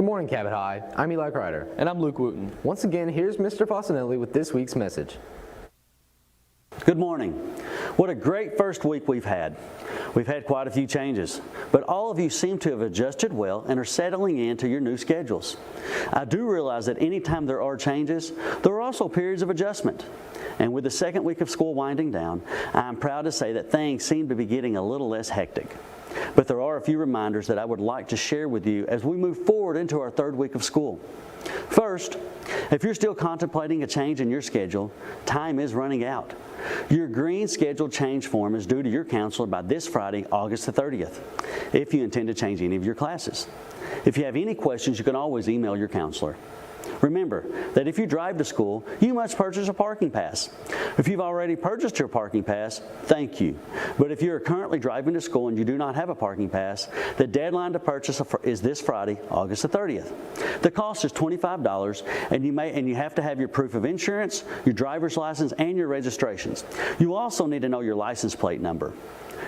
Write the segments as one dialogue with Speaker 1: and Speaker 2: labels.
Speaker 1: Good morning, Cabot High. I'm Eli Kreider.
Speaker 2: And I'm Luke Wooten.
Speaker 1: Once again, here's Mr. Fasanelli with this week's message.
Speaker 3: Good morning. What a great first week we've had. We've had quite a few changes, but all of you seem to have adjusted well and are settling into your new schedules. I do realize that anytime there are changes, there are also periods of adjustment. And with the second week of school winding down, I'm proud to say that things seem to be getting a little less hectic. But there are a few reminders that I would like to share with you as we move forward into our third week of school. First, if you're still contemplating a change in your schedule, time is running out. Your green schedule change form is due to your counselor by this Friday, August the 30th, if you intend to change any of your classes. If you have any questions, you can always email your counselor. Remember that if you drive to school, you must purchase a parking pass. If you've already purchased your parking pass, thank you. But if you are currently driving to school and you do not have a parking pass, the deadline to purchase is this Friday, August the 30th. The cost is $25, and you have to have your proof of insurance, your driver's license, and your registrations. You also need to know your license plate number.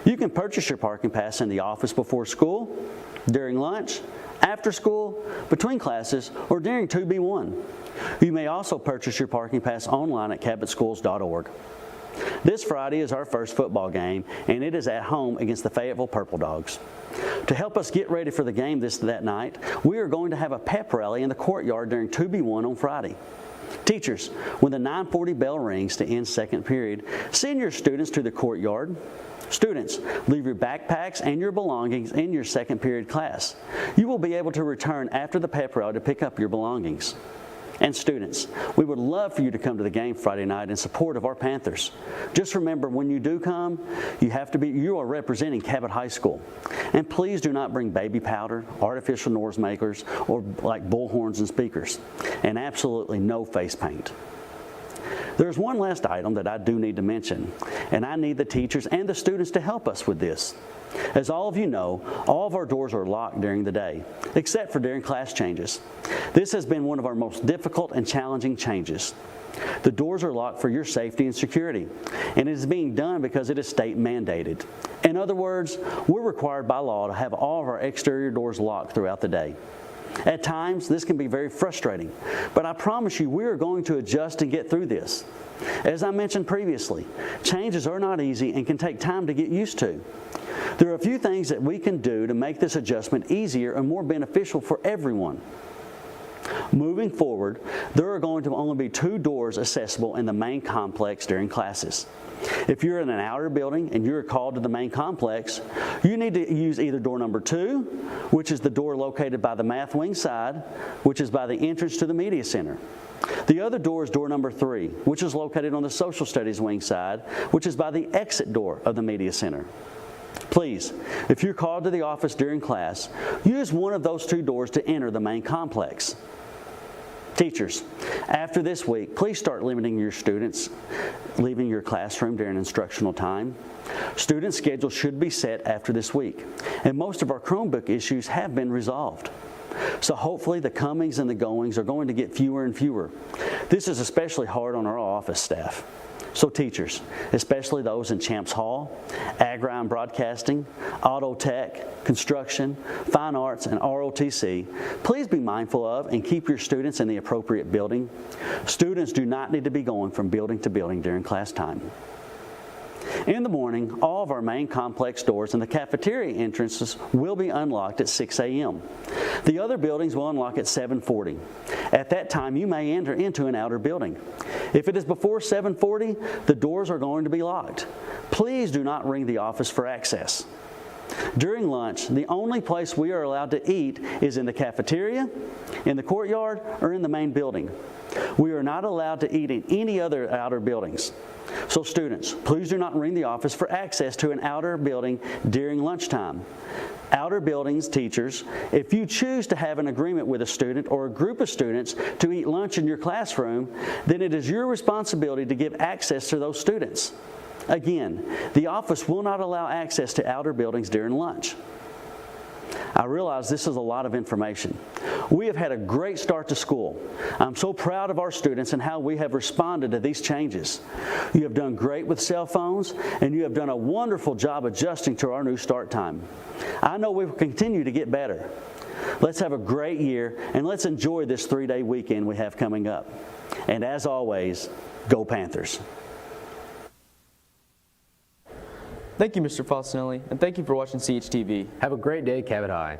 Speaker 3: You can purchase your parking pass in the office before school, during lunch, after school, between classes, or during 2B1. You may also purchase your parking pass online at cabotschools.org. This Friday is our first football game, and it is at home against the Fayetteville Purple Dogs. To help us get ready for the game that night, we are going to have a pep rally in the courtyard during 2B1 on Friday. Teachers, when the 9:40 bell rings to end second period, send your students to the courtyard. Students, leave your backpacks and your belongings in your second period class. You will be able to return after the pep rally to pick up your belongings. And students, we would love for you to come to the game Friday night in support of our Panthers. Just remember, when you do come, you are representing Cabot High School. And please do not bring baby powder, artificial noisemakers, or like bullhorns and speakers. And absolutely no face paint. There's one last item that I do need to mention, and I need the teachers and the students to help us with this. As all of you know, all of our doors are locked during the day, except for during class changes. This has been one of our most difficult and challenging changes. The doors are locked for your safety and security, and it is being done because it is state mandated. In other words, we're required by law to have all of our exterior doors locked throughout the day. At times, this can be very frustrating, but I promise you we are going to adjust and get through this. As I mentioned previously, changes are not easy and can take time to get used to. There are a few things that we can do to make this adjustment easier and more beneficial for everyone. Moving forward, there are going to only be 2 doors accessible in the main complex during classes. If you're in an outer building and you're called to the main complex, you need to use either door number 2, which is the door located by the math wing side, which is by the entrance to the media center. The other door is door number 3, which is located on the social studies wing side, which is by the exit door of the media center. Please, if you're called to the office during class, use one of those 2 doors to enter the main complex. Teachers, after this week, please start limiting your students leaving your classroom during instructional time. Student schedules should be set after this week, and most of our Chromebook issues have been resolved. So hopefully the comings and the goings are going to get fewer and fewer. This is especially hard on our office staff. So teachers, especially those in Champs Hall, Agri and Broadcasting, Auto Tech, Construction, Fine Arts, and ROTC, please be mindful of and keep your students in the appropriate building. Students do not need to be going from building to building during class time. In the morning, all of our main complex doors and the cafeteria entrances will be unlocked at 6 a.m. The other buildings will unlock at 7:40. At that time, you may enter into an outer building. If it is before 7:40, the doors are going to be locked. Please do not ring the office for access. During lunch, the only place we are allowed to eat is in the cafeteria, in the courtyard, or in the main building. We are not allowed to eat in any other outer buildings. So students, please do not ring the office for access to an outer building during lunchtime. Outer buildings, teachers, if you choose to have an agreement with a student or a group of students to eat lunch in your classroom, then it is your responsibility to give access to those students. Again, the office will not allow access to outer buildings during lunch. I realize this is a lot of information. We have had a great start to school. I'm so proud of our students and how we have responded to these changes. You have done great with cell phones, and you have done a wonderful job adjusting to our new start time. I know we will continue to get better. Let's have a great year, and let's enjoy this 3-day weekend we have coming up. And as always, go Panthers.
Speaker 2: Thank you, Mr. Falsinelli, and thank you for watching CHTV.
Speaker 1: Have a great day, Cabot High.